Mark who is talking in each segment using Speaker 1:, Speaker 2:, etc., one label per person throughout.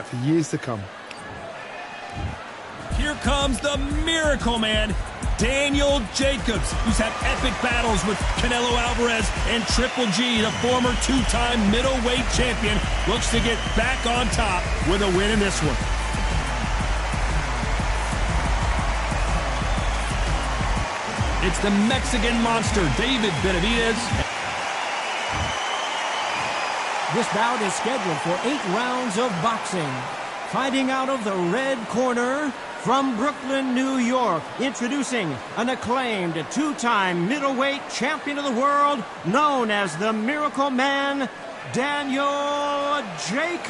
Speaker 1: For years to come.
Speaker 2: Here comes the Miracle Man, Daniel Jacobs, who's had epic battles with Canelo Alvarez and Triple G, the former two-time middleweight champion, looks to get back on top with a win in this one. It's the Mexican monster, David Benavidez.
Speaker 3: This bout is scheduled for 8 rounds of boxing. Fighting out of the red corner, from Brooklyn, New York, introducing an acclaimed two-time middleweight champion of the world, known as the Miracle Man, Daniel Jacobs.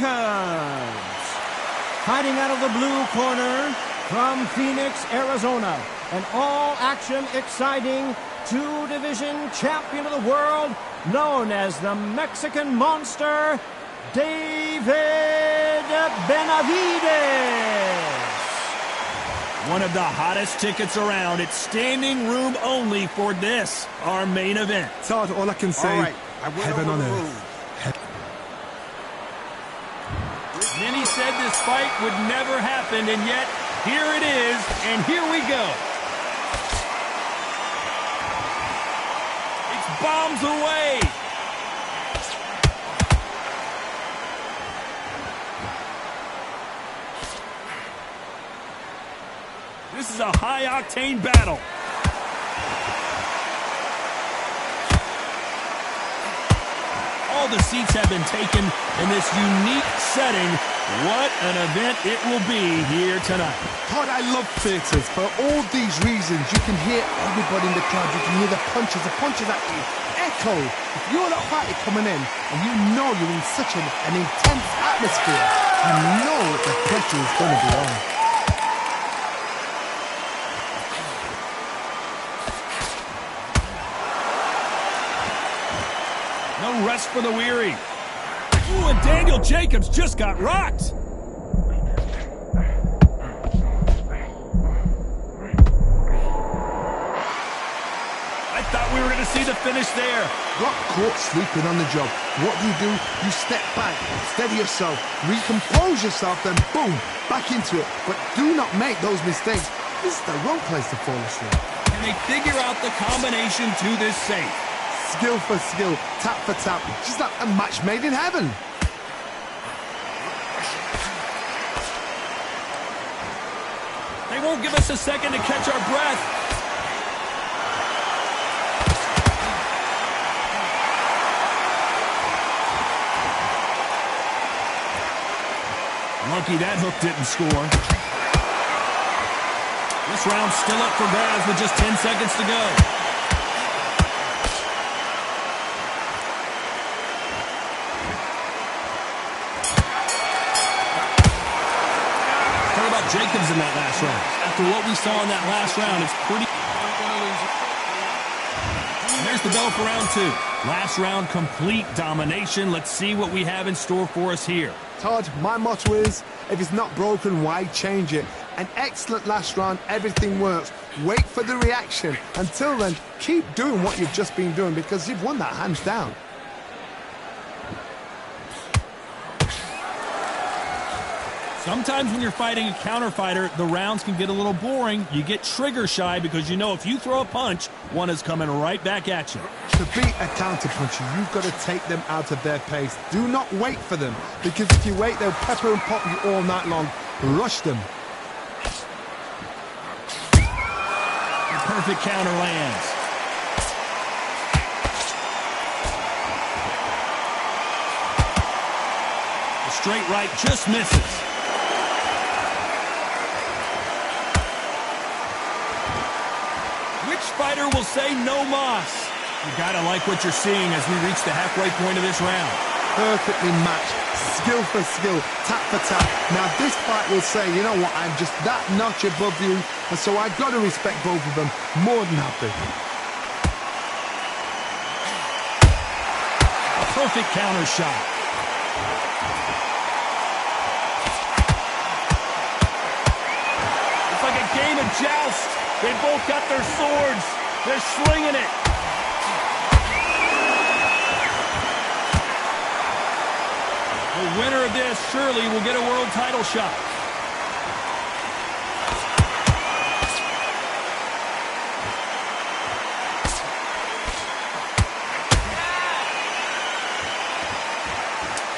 Speaker 3: Fighting out of the blue corner, from Phoenix, Arizona, an all-action, exciting two-division champion of the world, known as the Mexican monster, David Benavidez.
Speaker 2: One of the hottest tickets around. It's standing room only for this, our main event.
Speaker 1: Todd, all I can say, heaven on earth.
Speaker 2: Many said this fight would never happen, and yet here it is, and here we go. It's bombs away. This is a high-octane battle. All the seats have been taken in this unique setting. What an event it will be here tonight.
Speaker 1: Todd, I love theatres. For all these reasons, you can hear everybody in the crowd. You can hear the punches at you. Echo. If you're that fighter coming in and you know you're in such an intense atmosphere, you know the pressure is going to be on.
Speaker 2: No rest for the weary. Ooh, and Daniel Jacobs just got rocked. I thought we were going to see the finish there.
Speaker 1: Got caught sleeping on the job. What do? You step back, steady yourself, recompose yourself, then boom, back into it. But do not make those mistakes. This is the wrong place to fall asleep.
Speaker 2: Can they figure out the combination to this safe?
Speaker 1: Skill for skill, tap for tap, just like a match made in heaven.
Speaker 2: They won't give us a second to catch our breath. Lucky that hook didn't score. This round's still up for grabs with just 10 seconds to go. Jacobs in that last round. After what we saw in that last round, it's pretty... And there's the bell for round 2. Last round, complete domination. Let's see what we have in store for us here.
Speaker 1: Todd, my motto is, if it's not broken, why change it? An excellent last round, everything works. Wait for the reaction. Until then, keep doing what you've just been doing because you've won that hands down.
Speaker 2: Sometimes when you're fighting a counter fighter, the rounds can get a little boring. You get trigger shy because you know if you throw a punch, one is coming right back at you.
Speaker 1: To beat a counter puncher, you've got to take them out of their pace. Do not wait for them, because if you wait, they'll pepper and pop you all night long. Rush them.
Speaker 2: The perfect counter lands. The straight right just misses. Which fighter will say no mas? You gotta like what you're seeing as we reach the halfway point of this round.
Speaker 1: Perfectly matched, skill for skill, tap for tap. Now this fight will say, you know what, I'm just that notch above you, and so I've got to respect both of them more than happy.
Speaker 2: A perfect counter shot. It's like a game of joust. They both got their swords. They're slinging it. The winner of this surely will get a world title shot.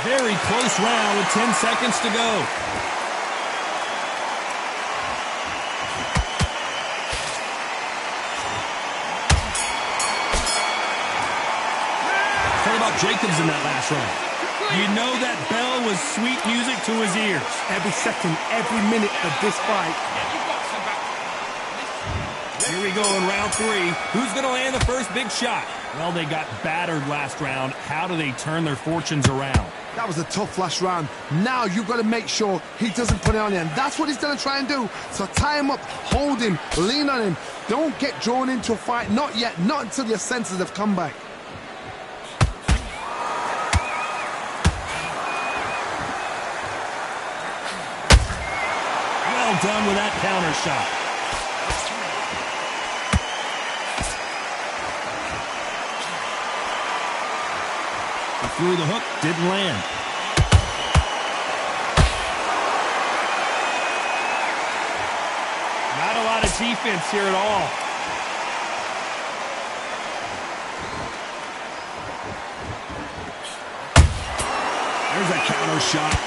Speaker 2: Very close round with 10 seconds to go. What about Jacobs in that last round? You know that bell was sweet music to his ears.
Speaker 1: Every second, every minute of this fight.
Speaker 2: Here we go in round 3. Who's going to land the first big shot? Well, they got battered last round. How do they turn their fortunes around?
Speaker 1: That was a tough last round. Now you've got to make sure he doesn't put it on you, and that's what he's going to try and do. So tie him up, hold him, lean on him. Don't get drawn into a fight. Not yet. Not until your senses have come back.
Speaker 2: Well done with that counter shot. Through the hook, didn't land. Not a lot of defense here at all. There's a counter shot.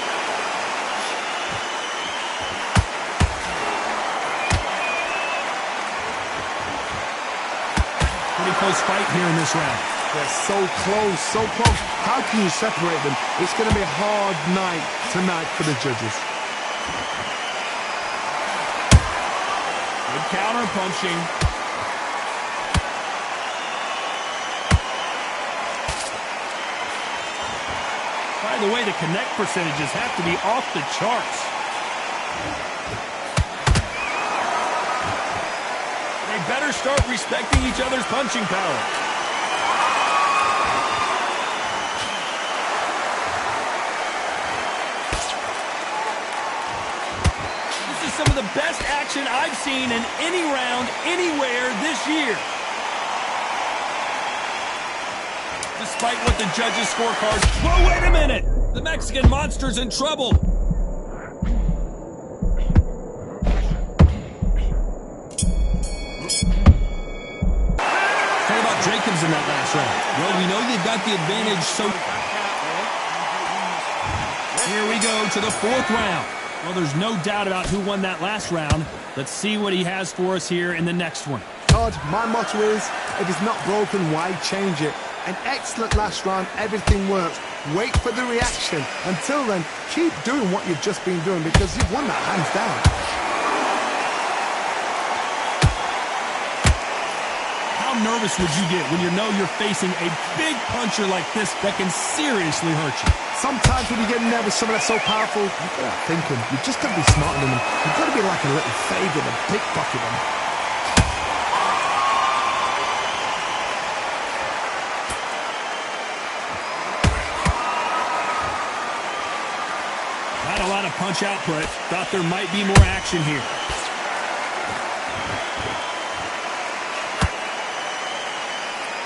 Speaker 2: Pretty close fight here in this round.
Speaker 1: They're so close, so close. How can you separate them? It's going to be a hard night tonight for the judges.
Speaker 2: Good counter punching. By the way, the connect percentages have to be off the charts. They better start respecting each other's punching power. Some of the best action I've seen in any round, anywhere this year. Despite what the judges' scorecards... Whoa, wait a minute! The Mexican Monster's in trouble. What about Jacobs in that last round? Well, we know they've got the advantage, so... Here we go to the 4th round. Well, there's no doubt about who won that last round. Let's see what he has for us here in the next one.
Speaker 1: Todd, my motto is, if it's not broken, why change it? An excellent last round, everything works. Wait for the reaction. Until then, keep doing what you've just been doing because you've won that hands down.
Speaker 2: How nervous would you get when you know you're facing a big puncher like this that can seriously hurt you?
Speaker 1: Sometimes when you get nervous, someone that's so powerful, you've got to think him. You've just got to be smarter than him. You've got to be like a little favour to pickpocket him.
Speaker 2: Not a lot of punch output. Thought there might be more action here.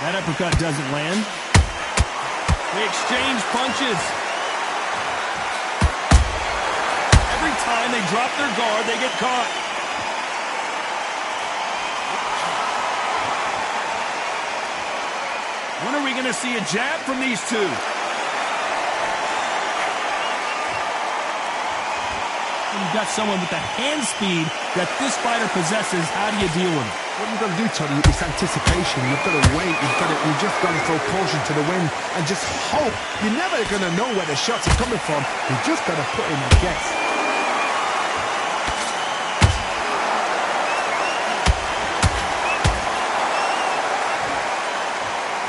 Speaker 2: That uppercut doesn't land. They exchange punches. Every time they drop their guard, they get caught. When are we going to see a jab from these two? You've got someone with the hand speed that this fighter possesses. How do you deal with it?
Speaker 1: What you've got to do, Tony, is anticipation. You've got to wait. You've just got to throw caution to the wind and just hope. You're never going to know where the shots are coming from. You've just got to put in a guess.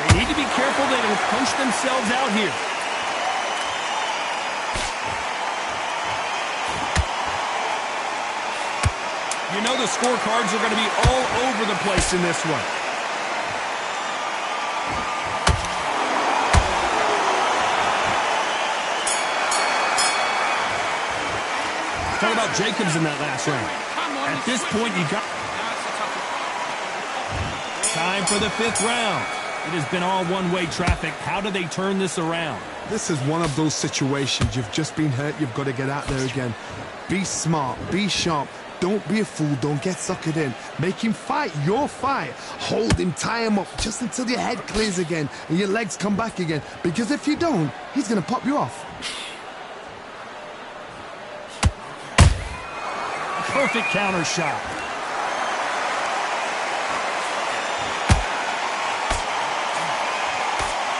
Speaker 2: They need to be careful they don't punch themselves out here. You know the scorecards are going to be all over the place in this one. Talk about Jacobs in that last round. At this point, you got... Time for the 5th round. It has been all one-way traffic. How do they turn this around?
Speaker 1: This is one of those situations. You've just been hurt. You've got to get out there again. Be smart. Be sharp. Don't be a fool. Don't get suckered in. Make him fight your fight. Hold him, tie him up just until your head clears again and your legs come back again. Because if you don't, he's going to pop you off.
Speaker 2: Perfect counter shot.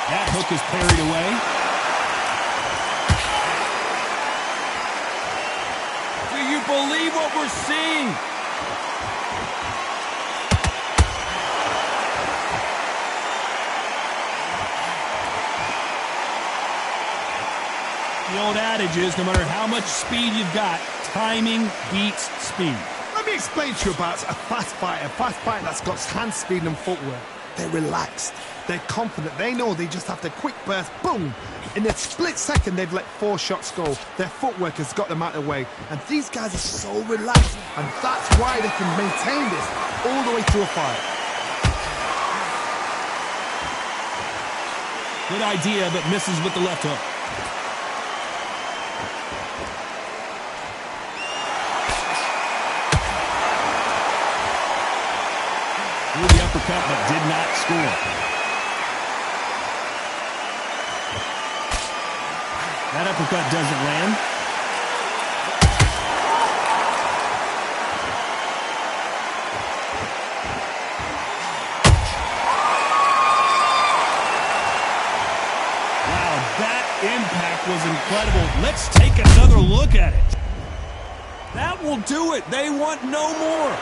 Speaker 2: That hook is parried away. Do you believe what we're seeing? The old adage is, no matter how much speed you've got, timing beats speed.
Speaker 1: Let me explain to you about a fast fighter. A fast fighter that's got hand speed and footwork. They're relaxed. They're confident. They know they just have to quick burst, boom. In a split second, they've let 4 shots go. Their footwork has got them out of the way. And these guys are so relaxed. And that's why they can maintain this all the way through a fight.
Speaker 2: Good idea, but misses with the left hook. Threw the uppercut, but did not score. That uppercut doesn't land. Wow, that impact was incredible. Let's take another look at it. That will do it. They want no more.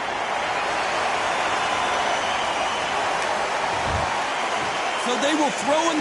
Speaker 2: So they will throw in